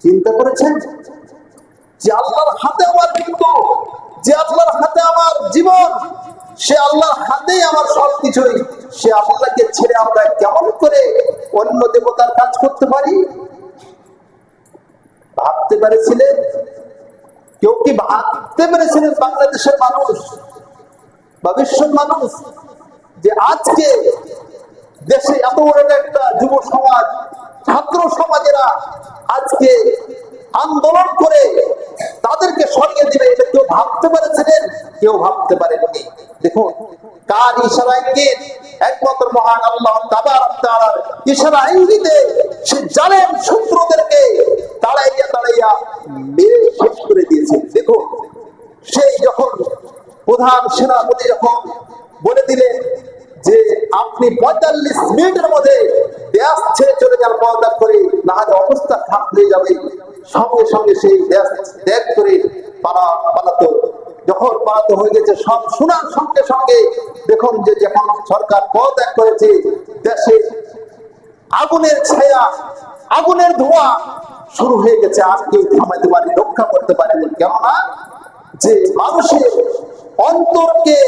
চিন্তা করেছেন যে আল্লাহর হাতে আমার মৃত্যু, যে আল্লাহর হাতে আমার জীবন, সে আল্লাহর হাতেই আমার সবকিছুই। সে আল্লাহকে ছেড়ে আমরা কেমন করে অন্য দেবতার কাজ করতে পারি? ভাবতে পেরেছিলেন? কেউ কি ভাবতে পেরেছিলেন বাংলাদেশের মানুষ বা বিশ্বের মানুষ যে আজকে দেশে এত বড় একটা যুব সমাজ, ছাত্র সমাজেরা আজকে আন্দোলন করে তাদেরকে সরিয়ে দিবে? এটা কেউ ভাবতে পেরেছিলেন? কেউ ভাবতে পারেননি। দেখুন কার ইশারা ইঙ্গিত, একমাত্র মহান আল্লাহ তাবারক তাআলার ইশারা ইঙ্গিতে সে জালেম শত্রুদেরকে তাড়াইয়া তাড়াইয়া মেরে শেষ করে দিয়েছে। দেখুন সেই যখন প্রধান সেনাপতি যখন বলে দিলেন যে আপনি 45 মিনিটের মধ্যে দেশ ছেড়ে চলে যান পদত্যাগ করে, না হলে অবস্থা খারাপ হয়ে যাবে, সঙ্গে সঙ্গে সেই দেশ ত্যাগ করে পালাতো। যখন পালাতে হয়ে গেছে সব শোনার সঙ্গে সঙ্গে দেখুন যে যখন সরকার পদত্যাগ করেছে, দেশে আগুনের ছায়া, আগুনের ধোঁয়া শুরু হয়ে গেছে। আর কেউ থামাতে পারে, রক্ষা করতে পারেনি। কেননা যে মানুষের অন্তরকে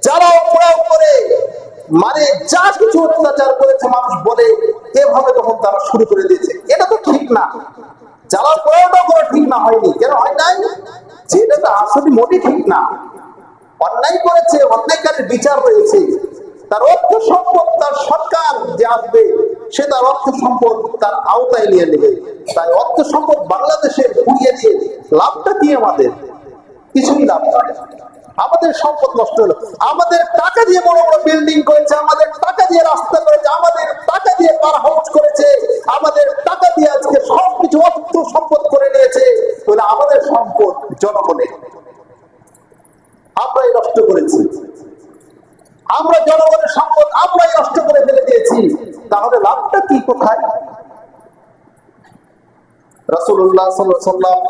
জ্বালাও পোড়াও করে মানে যা কিছু অত্যাচার করেছে মানুষ বলে এভাবে তখন তারা শুরু করে দিয়েছে। এটা তো ঠিক না, জ্বালাও পোড়াওটা করা ঠিক না। হয়নি কেন হয় নাই? যে এটা তো আসলে মোটেই ঠিক না। অন্যায় করেছে, অন্যায়কারীর বিচার রয়েছে, তার অর্থ সম্পদ তার সরকার যে আসবে সে তার অর্থ সম্পদ তার আওতায় নিয়ে নেবে। তাই অর্থ সম্পদ বাংলাদেশের পুড়িয়ে দিয়ে লাভটা কি? আমাদের কিছুই লাভ নয়। আমাদের সম্পদ নষ্ট হলো, আমাদের টাকা দিয়ে বড় বড় বিল্ডিং করেছে, আমাদের টাকা দিয়ে রাস্তা করেছে, আমাদের টাকা দিয়ে পার হাউস করেছে, আমাদের টাকা দিয়ে আজকে সবকিছু অর্থ সম্পদ করে নিয়েছে। বলে আমাদের সম্পদ জনগণের, আমরাই নষ্ট করেছি। আমরা জনগণের সম্পদ আমরাই নষ্ট করে ফেলে দিয়েছি। তাহলে লাভটা কি? কোথায়? রাসূলুল্লাহ সাল্লাল্লাহু আলাইহি ওয়াসাল্লাম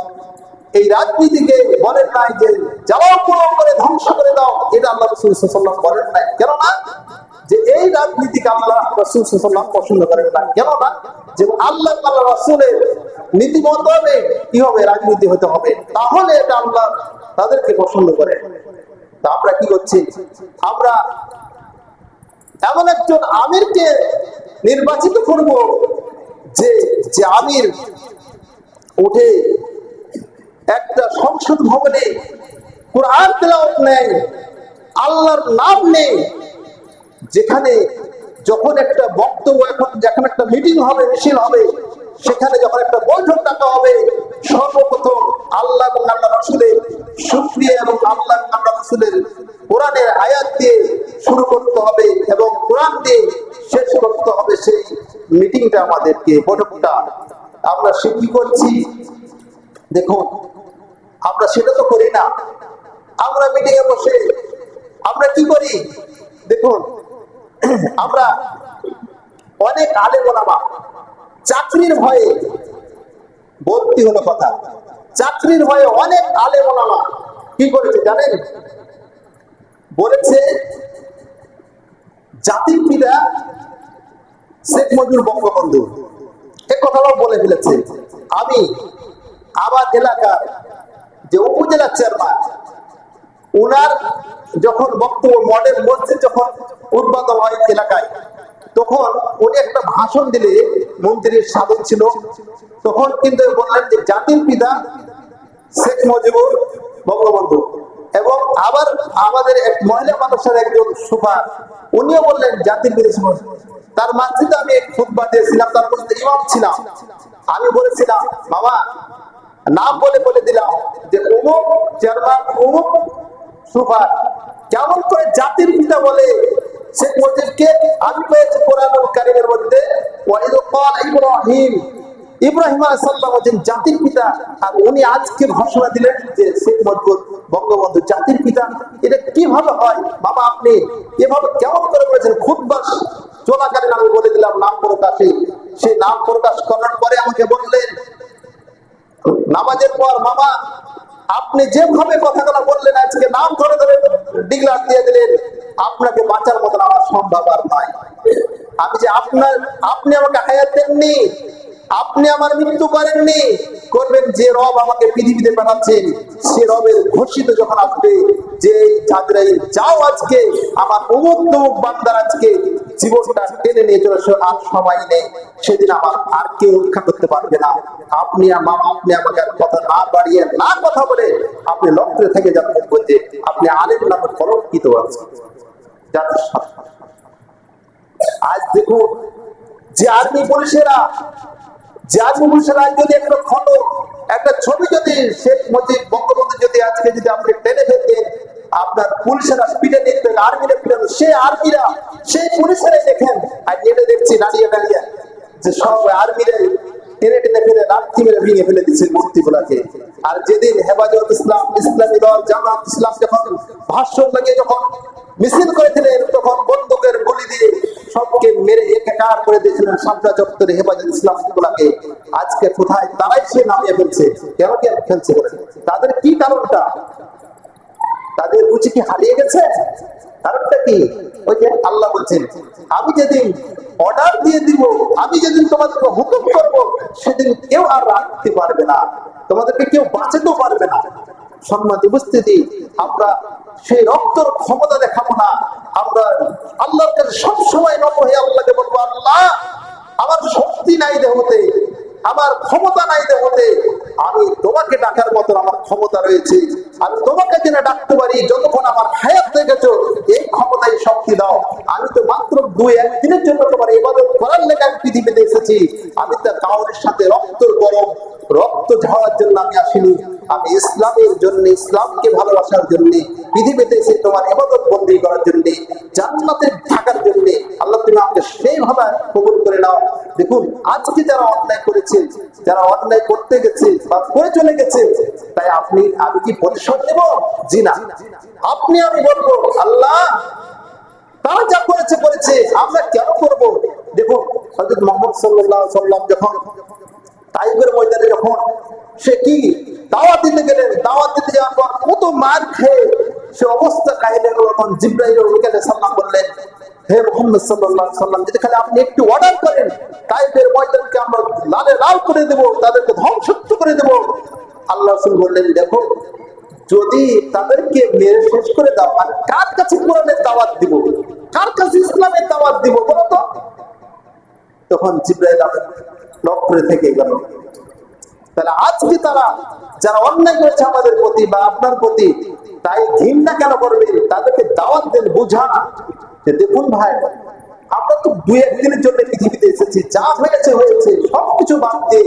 এই রাজনীতিকে বলেন নাই যে জ্বালাও পোড়াও করে ধ্বংস করে দাও, এটা আল্লাহ রাসূল সাল্লাল্লাহু আলাইহি ওয়াসাল্লাম বলেন নাই। কেননা যে এই রাজনীতিকে আল্লাহ রাসূল সাল্লাল্লাহু আলাইহি ওয়াসাল্লাম পছন্দ করেন না। কেননা যে আল্লাহ আল্লাহ রাসূলের নীতি মোতাবেক কি হবে? রাজনীতি হতে হবে, তাহলে এটা আল্লাহ তাদেরকে পছন্দ করে। তা আমরা কি করছি? আমরা এমন একজন আমিরকে নির্বাচিত করব যে আমির উঠে একটা সংসদ ভবনে কোরআন তেলাওয়াত নেই, আল্লাহর নাম নেই, যেখানে যখন একটা বক্তব্য, যখন একটা মিটিং হবে, মিছিল হবে, সেখানে যখন একটা বৈঠক ডাকা হবে, সর্বপ্রথম আল্লাহ এবং আল্লাহ রাসূলের শুকরিয়া এবং আল্লাহ এবং আল্লাহ রাসূলের কোরআনের আয়াত দিয়ে শুরু করতে হবে এবং কোরআন দিয়ে শেষ করতে হবে সেই মিটিংটা, আমাদেরকে বৈঠকটা। আমরা সে কি করছি? দেখুন আমরা সেটা তো করি না। আমরা মিটিং এ বসে আমরা কি করি? দেখুন আমরা অনেক আলেম ওলামা চাকরির ভয়ে, ভর্তি হলো কথা, চাকরির ভয়ে অনেক আলেম ওলামা কি করেছে জানেন? বলেছে জাতির পিতা শেখ মুজিবুর বঙ্গবন্ধু, এ কথাটাও বলে ফেলেছে। আমি আমার এলাকার যে উপজেলা চেয়ারম্যান, উনার যখন বক্তব্য মডেল মসজিদ যখন উদ্বোধন হয় এলাকায়, তখন উনি একটা ভাষণ দিলে, মন্ত্রীর সাধন ছিল, তখন কিন্তু বললেন যে জাতির পিতা শেখ মুজিবুর বঙ্গবন্ধু। এবং আবার আমাদের এক মহিলা মানুষের একজন সুপার, উনিও বললেন জাতির পিতা। তার মাঝে আমি এক খুতবা দিয়েছিলাম, তার মধ্যে ইমাম ছিলাম। আমি বলেছিলাম বাবা নাম বলে দিলাম যে অমুক চেয়ারম্যান, অমুক সুপার কেমন করে জাতির পিতা বলে শেখ মুজিবকে। আমি পেয়েছি কোরআন কারীমের মধ্যে ওয়াইদ ক্বাল ইব্রাহিম, ইব্রাহিম আলাইহিস সালাম হচ্ছেন জাতির পিতা, আর উনি আজকে ঘোষণা দিলেন যে শেখ মুজিবুর বঙ্গবন্ধু জাতির পিতা। এটা কিভাবে হয় বাবা? আপনি এভাবে কেমন করে বলেছেন? খুতবা চলাকালীন আমি বলে দিলাম নাম প্রকাশে। সেই নাম প্রকাশ করার পরে আমাকে বললেন নামাজের পর, মামা আপনি যেভাবে কথাগুলো বললেন, আজকে নাম ধরে ধরে ডিক্লার দিয়ে দিলেন, আপনাকে বাঁচার মতন আমার সম্ভব আর নয়। আমি যে আপনি আমাকে হায়াত দেননি, আপনি আমার মৃত্যু করেননি, করবেন যে রব আমাকে পৃথিবীতে পাঠাচ্ছেন সে রবের ঘোষিত যখন আসবে যে আজরাইল যাও আজকে আমার অমুক তমুক বান্দার আজকে জীবনটা টেনে নিয়ে চলে আর সময় নেই, সেদিন আমার আর কেউ রক্ষা করতে পারবে না। আপনি আমাকে কথা না বাড়িয়ে না কথা বলে আপনি লক্ষ্যে থেকে যাবেন যে আপনি আলেম নামে কলঙ্কিত আছেন জাতির সাথে। আজ দেখুন যে আর্মি পুলিশেরা যদি একটা খন্ড একটা ছবি যদি শেখ মুজিব বঙ্গবন্ধু যদি আজকে যদি আপনি টেনে ফেলতেন, আপনার পুলিশেরা পিটে নিতেন, আর্মিরা পিটে, সে আর্মিরা সেই পুলিশেরাই দেখেন আর নেটে দেখছি দাঁড়িয়ে দাঁড়িয়ে যে সব আর্মিরা টেনে টেনে ফেলে লাঠি মেরে ভেঙে ফেলে দিচ্ছে মূর্তিগুলাকে। আর যেদিন হেফাজত ইসলাম, ইসলামী দল, জামাত ইসলাম যখন ভাষণ লাগিয়ে যখন মিছিল করেছিলেন তখন বন্দুকের গুলি দিয়ে সবকে মেরে একাকার করে দিয়েছিলেন শাপলা চত্বরে হেফাজত ইসলাম গুলাকে। আজকে কোথায় তারাই সে নামিয়ে ফেলছে, কেন ফেলছে তাদের কি কারণটা? তাদের রুচি কি হারিয়ে গেছে? কারণটা কি? ওই যে আল্লাহ বলছেন আমি যেদিন অর্ডার দিয়ে দিব, আমি যেদিন তোমাদেরকে হুকুম করবো সেদিন কেউ আর রাখতে পারবে না, তোমাদেরকে কেউ বাঁচাতেও পারবে না। সম্মানিত উপস্থিতি, আমরা সেই রক্তর ক্ষমতা দেখাবো না, আমরা আল্লাহর কাছে সবসময় নম্র হয়ে আল্লাহকে বলবো আল্লাহ আমার শক্তি নাই দেহতে, আমার ক্ষমতা নাই দেহতে, আমি তোমাকে ডাকার মতো আমার ক্ষমতা রয়েছে, আমি তোমাকে যেন ডাকতে পারি যতক্ষণ আমার হায়াত রেখেছো এই ক্ষমতায় শক্তি দাও। আমি তো মাত্র 2-1 দিনের জন্য তোমার ইবাদত করার লেগে আমি পৃথিবীতে এসেছি, আমি তো কাউরের সাথে রক্ত ঝাড়ার জন্য আমি আসিনি, আমি ইসলামের জন্য, ইসলামকে ভালোবাসার জন্য পৃথিবীতে এসে তোমার ইবাদত বন্দী করার জন্য, জান্নাতে থাকার জন্য। আল্লাহ তুমি আমাকে সেইভাবে কবুল করে নাও। দেখুন আজকে যারা অন্যায় করেছে, যারা অন্যায় করতে গেছে বা করে চলে গেছে, তাই আমি কি পরিশ্রম নেব? জি না। আমি বলবো আল্লাহ তারা যা করেছে আমরা কেন করব? দেখুন হযরত মুহাম্মদ সাল্লাল্লাহু আলাইহি ওয়াসাল্লাম যখন তাইফের ময়দানে যখন সে কি দাওয়াত দিতে গেলেন, দাওয়াত দিতে যাওয়ার পর কত মার খেয়ে সে অবস্থা কাহিনী হলো, তখন জিবরাইল ও মিকাইল সাল্লাম বললেন হে মুহাম্মদ সাল্লাল্লাহু আলাইহি ওয়াসাল্লাম যদি খালি আপনি একটু অর্ডার করেন তাইফের ময়দানকে আমরা লালে লাল করে দেব, তাদেরকে ধ্বংস করে দেব। আল্লাহ রাসূল বললেন দেখো যদি তাদেরকে মেরে শেষ করে দাও আর কার কাছে কোরআনের দাওয়াত দিব, কার কাছে ইসলামের দাওয়াত দিব বলো তো? তখন জিবরাইল লক্ষ্যে থেকে গেল। তাহলে আজকে তারা যারা অন্যায় করেছে আমাদের প্রতি বা আপনার প্রতি, তাই ঘৃণা কেন করবে? তাদেরকে দাওয়াত দেন, বুঝান যে দেখুন ভাই আমরা তো 2-1 দিনের জন্য পৃথিবীতে এসেছি, যা হয়েছে সবকিছু বাদ দিয়ে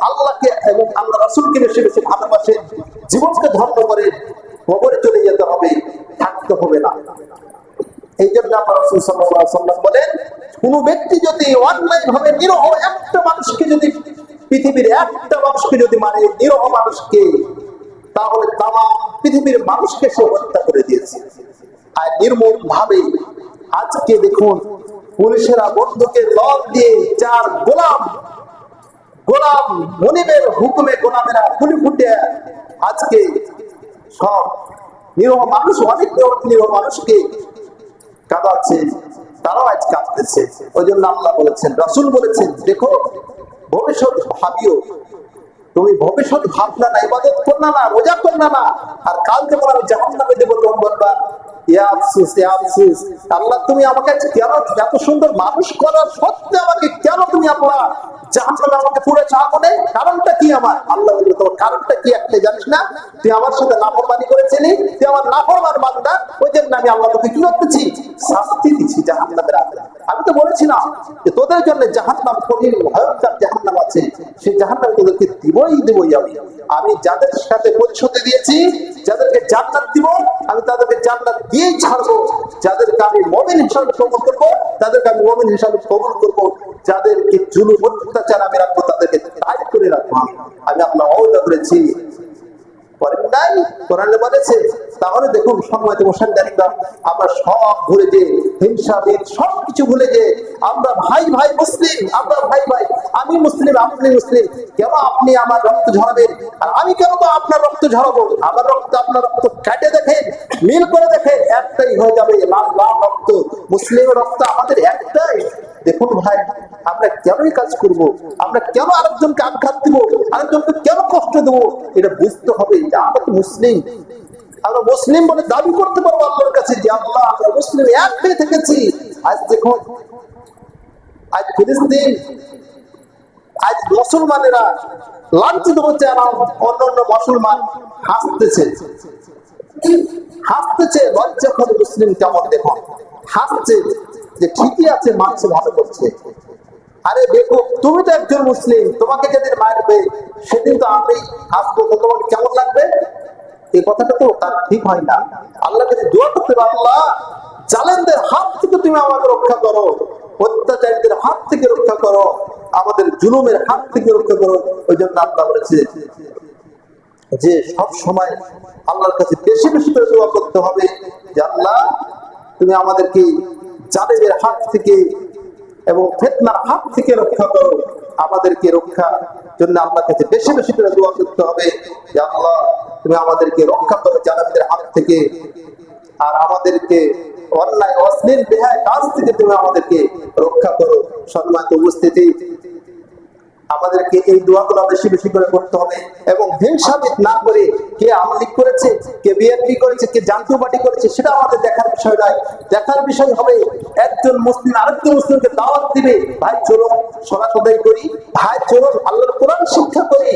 আল্লাহকে এবং আল্লাহ রাসূলকে বেশি বেশি ভালোবাসেন, জীবনকে ধর্ম করে কবরে চলে যেতে হবে, থাকতে হবে না। এই জন্য আল্লাহ রাসূল সাল্লাল্লাহু আলাইহি ওয়াসাল্লাম বলেন কোন ব্যক্তি যদি অন্যায় ভাবে নিরহ একটা মানুষকে যদি পৃথিবীর একটা মানুষকে যদি মারে, নিরহ মানুষকে, তাহলে তাম পৃথিবীর মানুষকে সে হত্যা করে দিয়েছে। আর নির্মম ভাবে আজকে দেখুন পুলিশেরা বন্দুকের লগ দিয়ে 4 গোলাম মনিবের হুকুমে গোলামেরা গুলি ফুটে আজকে সব নিরহ মানুষ, অনেক নিরহ মানুষকে কাঁদাচ্ছে, তারাও আজ কাঁদতেছে। ওই জন্য আল্লাহ বলেছেন, রাসূল বলেছেন দেখো ভবিষ্যৎ ভাবিও, তুমি ভবিষ্যৎ ভাবনা না, ইবাদত করনা না, রোজা করনা না, আর কাল যখন আমি জাহান্নামে দেব তখন বলবা ইয়া আফসোস ইয়া আফসোস, আল্লাহ তুমি আমাকে কেন এত সুন্দর মানুষ করার সত্ত্বেও আমাকে কেন তুমি আল্লাহ জাহান্নামে আমাকে পুরো চাকনে? কারণটা কি আমার? আল্লাহ বলল তোমার কারণটা কি একটা জানিস না? তুই আমার সাথে নাফরমানি করেছিলি, তুই আমার নাফরমান বান্দা, ওই জন্য আমি আল্লাহ তোকে কি করতেছি? শাস্তি দিচ্ছি জাহান্নামের আগুনে। আমি তো বলেছিলাম যে তোদের জন্য জাহান্নাম কঠিন ভয়ঙ্কর জাহান্নাম আছে, সেই জাহান্নাম তোদেরকে দিবই আমি যাদের সাথে প্রতিশ্রুতি দিয়েছি যাদেরকে জান্নাত দিব, আমি তাদেরকে জান্নাত দিয়েই ছাড়বো। যাদেরকে আমি মুমিন হিসাবে কবুল করবো তাদেরকে আমি মুমিন হিসাবে কবুল করবো, যাদেরকে জুলুম অত্যাচার আমি রাখবো তাদেরকে তাই করে রাখবো। আমি আল্লাহ ওয়াদা করেছি, করেন নাই? কোরআনে বলেছে তাহলে দেখুন সম্মানিত মুসলমানরা, আমরা সব ভুলে যে হিংসাবিদ সবকিছু ভুলে যে আমরা ভাই ভাই মুসলিম, আমরা ভাই ভাই, আমি মুসলিম আপনি মুসলিম, কেন আপনি আমার রক্ত ঝরাবেন আর আমি কেন তো আপনার রক্ত ঝরাবো? আমার রক্ত আপনার রক্ত কাটে দেখেন, মিল করে দেখেন, একটাই হয়ে যাবে, লাল লাল রক্ত, মুসলিমের রক্ত আমাদের একটাই। দেখুন ভাই, আমরা কেনই কাজ করব, আমরা কেন আরেকজনকে আঘাত দিব, আরেকজনকে কেন কষ্ট দেবো? এটা বুঝতে হবে যে আমরা তো মুসলিম, আমরা মুসলিম বলে দাবি করতে পারবো আল্লাহর কাছে যে আল্লাহ আমরা মুসলিম একটাই থেকেছি। আজ দেখুন, আজ ফিলিস্তিন, আজ মুসলমানেরা লাঞ্ছিত হচ্ছে, আর অন্যান্য মুসলমান হাসতেছে, হাসতেছে, লজ্জা করে মুসলিম কেমন দেখুন হাসছে যে ঠিকই আছে, মানছে, ভালো করছে। আরে দেখো, তুমি তো একজন মুসলিম, তোমাকে যেদিন মারবে সেদিন তো আমি হাসবো, তো তোমাকে কেমন লাগবে? এই কথাটা তো তার ঠিক হয় না। আল্লাহকে দোয়া করতে হবে, আল্লাহ জালেমদের হাত থেকে তুমি আমাকে রক্ষা করো, অত্যাচারীদের হাত থেকে রক্ষা করো, আমাদের জুলুমের হাত থেকে রক্ষা করো। ওই জন্য আল্লাহ বলেছে যে সব সময় আল্লাহর কাছে বেশি বেশি করে দোয়া করতে হবে যে আল্লাহ তুমি আমাদেরকে জালেমের হাত থেকে এবং ফিতনার হাত থেকে রক্ষা করো, আমাদেরকে রক্ষার জন্য আল্লাহর কাছে বেশি বেশি করে দোয়া করতে হবে যে আল্লাহ তুমি আমাদেরকে রক্ষা করো জালেমদের হাত থেকে, আর আমাদেরকে অন্যায় অশ্লীল বেহায় কাজ থেকে তুমি আমাদেরকে রক্ষা করো। সম্মানিত উপস্থিতি, আমাদেরকে এই দোয়াগুলো বেশি বেশি করে করতে হবে এবং হিংসাবিদ না করে কে আওয়ামী লীগ করেছে, কে বিএনপি করেছে, কে জাতীয় পার্টি করেছে সেটা আমাদের দেখার বিষয় নয়। দেখার বিষয় হবে একজন মুসলিম আরেকজন মুসলিমকে দাওয়াত দিবে, ভাই চলো সালাত আদায় করি, ভাই চলো আল্লাহর কোরআন শিক্ষা করি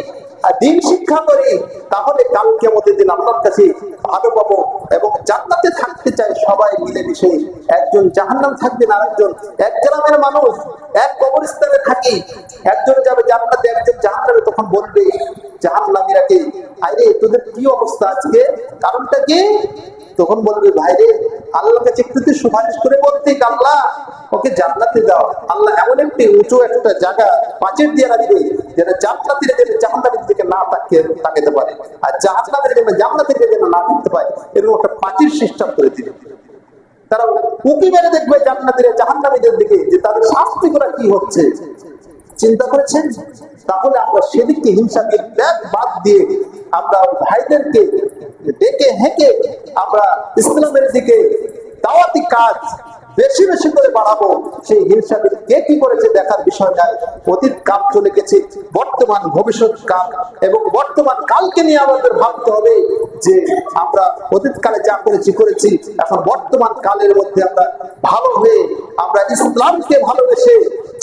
আর দিন শিক্ষা করি, তাহলে কাল কিয়ামতের দিন আল্লাহর কাছে ভালো পাবো এবং জান্নাতে থাকতে চাই সবাই মিলেমিশে। একজন জাহান্নাম থাকবে না আরেকজন, এক গ্রামের মানুষ এক কবরস্থানে থাকি, একজন যাবে জান্নাতে একজন জাহান্নামে, তখন বলবে জাহান্নামীরাকে, আরে তোদের কি অবস্থা আজকে, কারণটা কি? তখন বলবে ভাইরে আল্লাহর কাছে একটু সুপারিশ করে বলতে, আল্লাহ ওকে জান্নাতে দাও। আল্লাহ এমন একটি উঁচু একটা জায়গা পাঁচের দিয়ে রাখবে যেন জান্নাতীরা যেন জাহান্নামের দিকে না তাকাতে পারে, আর জাহান্নামের যেন জান্নাতের দিকে যেন না দেখতে পায়, এরকম একটা প্রাচীর সিস্টেম করে দিবে। তারা উঁকি মেরে দেখবে জান্নাতীরা জাহান্নামীদের দিকে যে তাদের শাস্তি করা কি হচ্ছে। চিন্তা করেছেন? তাহলে আমরা সেদিকে হিংসাকে বাদ দিয়ে আমরা ভাইদেরকে ডেকে হেঁকে আমরা ইসলামের দিকে দাওয়াতি কাজ বেশি বেশি করে বাড়াবো। সেই হিংসাকে কে কি করেছে দেখার বিষয় নয়। অতীত কাল চলে গেছে, বর্তমান ভবিষ্যৎ কাল এবং বর্তমান কালকে নিয়ে আমাদের ভাবতে হবে যে আমরা অতীত কালে যা করেছি, এখন বর্তমান কালের মধ্যে আমরা ভালো হয়ে আমরা ইসলামকে ভালোবেসে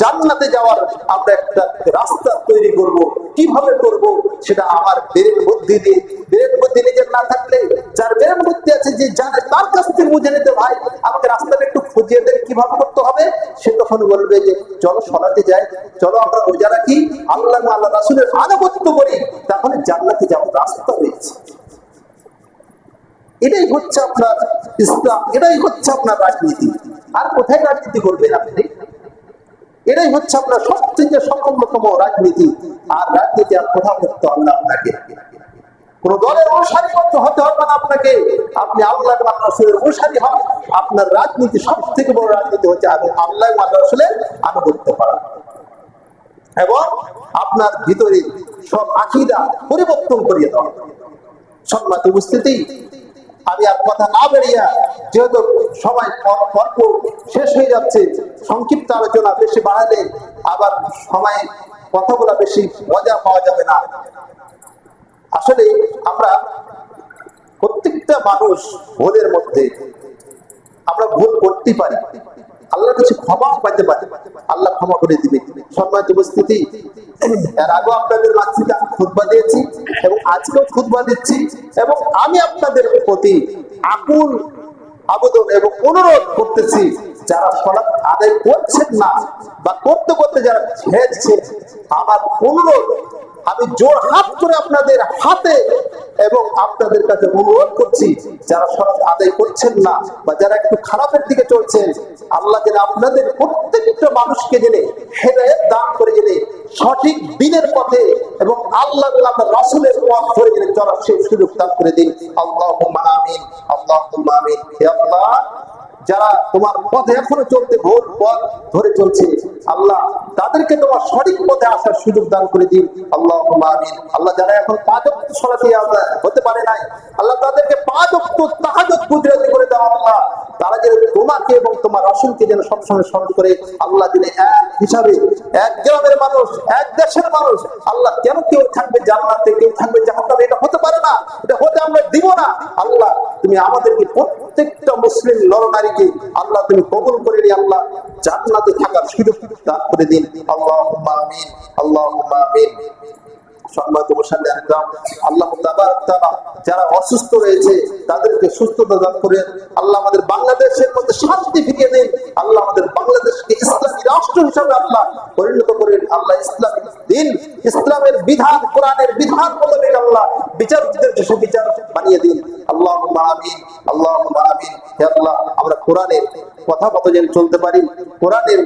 জান্নাতে যাওয়ার আমরা একটা রাস্তা তৈরি করব। কিভাবে করব সেটা আমার ব্রেনের বুদ্ধি দিয়ে, ব্রেনের বুদ্ধি নিজের না থাকলে যার ব্রেনের বুদ্ধি আছে যে জানে তার কাছ থেকে বুঝে নিতে, ভাই আমাকে রাস্তাটা একটু খুঁজিয়ে দেন কিভাবে করতে হবে। সে তখন বলবে যে চলো সলাতে যাই, চলো আমরা রোজা রাখি, আল্লাহ আল্লাহ রাসূলের আনুগত্য করি, তাহলে জান্নাতে যাওয়ার রাস্তা হয়েছে। এটাই হচ্ছে আপনার ইসলাম, এটাই হচ্ছে আপনার রাজনীতি। আর কোথায় রাজনীতি করবেন আপনি? এটাই হচ্ছে আপনার সবথেকে সম্পূর্ণতম রাজনীতি। আর রাজনীতি আর কোথাও করতে হবে না আপনাকে, কোন দলের অনুসারী হতে হবে না আপনাকে। আপনি আল্লাহ রাসূলের অনুসারী হন, আপনার রাজনীতি সব থেকে বড় রাজনীতি হচ্ছে আপনি আল্লাহ রাসূলের আনুগত্য করা এবং আপনার ভিতরে সব আকীদা পরিবর্তন করিয়ে দেওয়া। সম্মানিত উপস্থিতি, আমি আর কথা না বেরিয়ে, যেহেতু সময় অল্প শেষ হয়ে যাচ্ছে, সংক্ষিপ্ত আলোচনা বেশি বাড়ালে আবার সময় কথাগুলো বেশি মজা পাওয়া যাবে না। আসলে আমরা প্রত্যেকটা মানুষ ভুলের মধ্যে আমরা ভুল করতে পারি, আল্লাহর কাছে ক্ষমা পাইতে পারি, আল্লাহ ক্ষমা করে দিবে। সম্মানিত উপস্থিতি, এর আগে আপনাদের মাঝে আমি খুতবা দিয়েছি এবং আজকেও খুতবা দিচ্ছি এবং আমি আপনাদের প্রতি আকুল আবেদন এবং অনুরোধ করতেছি, যারা সালাত আদায় করছেন না বা করতে করতে যারা ছেড়েছে, আমার অনুরোধ, আমি জোর হাত করে আপনাদের হাতে এবং আপনাদের কাছে অনুরোধ করছি, যারা সলাৎ আদায় করছেন না বা যারা একটু খারাপের দিকে চলছেন, আল্লাহ যেন আপনাদের প্রত্যেকটা মানুষকে জেনে হেদায়েত দান করে জেনে সঠিক দিনের পথে এবং আল্লাহ রাসূলের পথ ধরে জেনে চলার সেই সুযোগ দান করে দিন। আল্লাহুম্মা আমিন, আল্লাহুম্মা আমিন। হে আল্লাহ, যারা তোমার পথে এখনো চলতে ভুল পথ ধরে চলছে, আল্লাহ তাদেরকে তোমার সঠিক পথে আসার সুযোগ দান করে দিন। আল্লাহুম্মা আমিন। আল্লাহ, যারা এখন 5 ওয়াক্ত সালাতে হতে পারে নাই, আল্লাহ তাদেরকে 5 ওয়াক্ত তাহাজ্জুদ গুজরাতি করে দাও। আল্লাহ, তারা যেন তোমাকে এবং তোমার রাসূলকে যেন সবসময় স্মরণ করে, আল্লাহ যেন এক হিসাবে, এক গ্রামের মানুষ, এক দেশের মানুষ, আল্লাহ কেন কেউ থাকবে জান্নাতে, কেউ থাকবে জাহান্নামে, এটা হতে পারে না, এটা হতে আমরা দিব না। আল্লাহ, তুমি আমাদেরকে প্রত্যেকটা মুসলিম নরনারীকে আল্লাহ তুমি কবুল করে নিয়ে আল্লাহ জান্নাতে থাকার সুযোগ দান করে দিন। আল্লাহুম্মা আমিন, আল্লাহুম্মা আমিন। সম্মানিত মুসল্লি একরাম, আল্লাহ তাবারক তাআলা যারা অসুস্থ রয়েছে তাদেরকে সুস্থতা দান করেন। আল্লাহ আমাদের বাংলাদেশের মধ্যে শান্তি ফিরিয়ে দিন। আল্লাহ আমাদের বাংলাদেশকে ইসলামী রাষ্ট্র হিসেবে আল্লাহ পরিণত করেন। আল্লাহ ইসলামী দিন, ইসলামের বিধান, কোরআনের বিধান মোতাবেক আল্লাহ বিচারকদের দেশে বিচার বানিয়ে দিন। আল্লাহুম্মা আমিন, আল্লাহুম্মা আমিন। হে আল্লাহ, আমরা কোরআনের কথা মতো যেন চলতে পারি, কোরআনের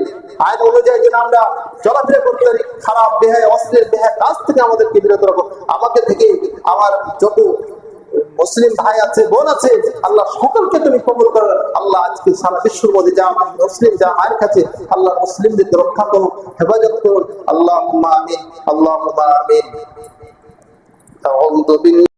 আইন অনুযায়ী যেন আমরা চলাফেরা করতে পারি, খারাপ বেহায়া অশ্লীল বেহায়া কাজ থেকে আমাদেরকে বিরত রাখো। আমাকে থেকে আমার যত মুসলিম ভাই আছে, বোন আছে, আল্লাহ সকলকে তুমি কবুল করো। আল্লাহ আজকে সারা বিশ্বের মধ্যে যা আমার মুসলিম যা মায়ের কাছে, আল্লাহ মুসলিমদের রক্ষা করো, হেফাজত করো। আল্লাহুম্মা আমিন, আল্লাহুম্মা আমিন। আউযু বিল্লাহি